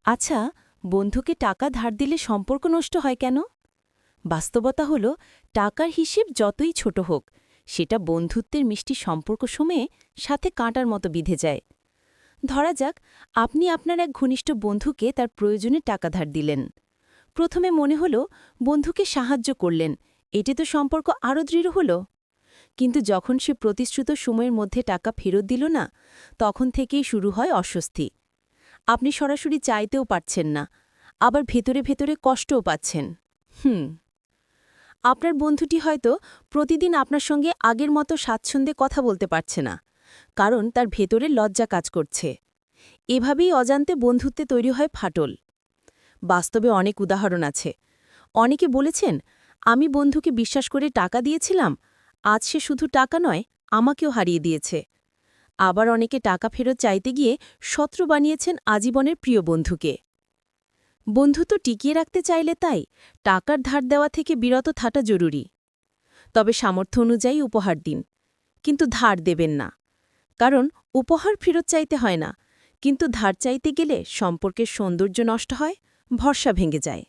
আচ্ছা, বন্ধুকে টাকা ধার দিলে সম্পর্ক নষ্ট হয় কেন? বাস্তবতা হল, টাকার হিসেব যতই ছোট হোক, সেটা বন্ধুত্বের মিষ্টি সম্পর্ক সময়ে সাথে কাঁটার মতো বিঁধে যায়। ধরা যাক, আপনি আপনার এক ঘনিষ্ঠ বন্ধুকে তার প্রয়োজনে টাকা ধার দিলেন। প্রথমে মনে হল বন্ধুকে সাহায্য করলেন, এতে তো সম্পর্ক আরও দৃঢ় হল। কিন্তু যখন সে প্রতিশ্রুত সময়ের মধ্যে টাকা ফেরত দিল না, তখন থেকেই শুরু হয় অস্বস্তি। আপনি সরাসরি চাইতেও পারছেন না, আবার ভেতরে ভেতরে কষ্টও পাচ্ছেন। আপনার বন্ধুটি হয়তো প্রতিদিন আপনার সঙ্গে আগের মতো স্বাচ্ছন্দ্যে কথা বলতে পারছে না, কারণ তার ভেতরে লজ্জা কাজ করছে। এভাবেই অজান্তে বন্ধুত্বে তৈরি হয় ফাটল। বাস্তবে অনেক উদাহরণ আছে। অনেকে বলেছেন, আমি বন্ধুকে বিশ্বাস করে টাকা দিয়েছিলাম, আজ সে শুধু টাকা নয়, আমাকেও হারিয়ে দিয়েছে। আবার অনেকে টাকা ফেরত চাইতে গিয়ে শত্রু বানিয়েছেন আজীবনের প্রিয় বন্ধুকে। বন্ধুত্ব টিকিয়ে রাখতে চাইলে তাই টাকার ধার দেওয়া থেকে বিরত থাকা জরুরি। তবে সামর্থ্য অনুযায়ী উপহার দিন, কিন্তু ধার দেবেন না। কারণ উপহার ফেরত চাইতে হয় না, কিন্তু ধার চাইতে গেলে সম্পর্কের সৌন্দর্য নষ্ট হয়, ভরসা ভেঙে যায়।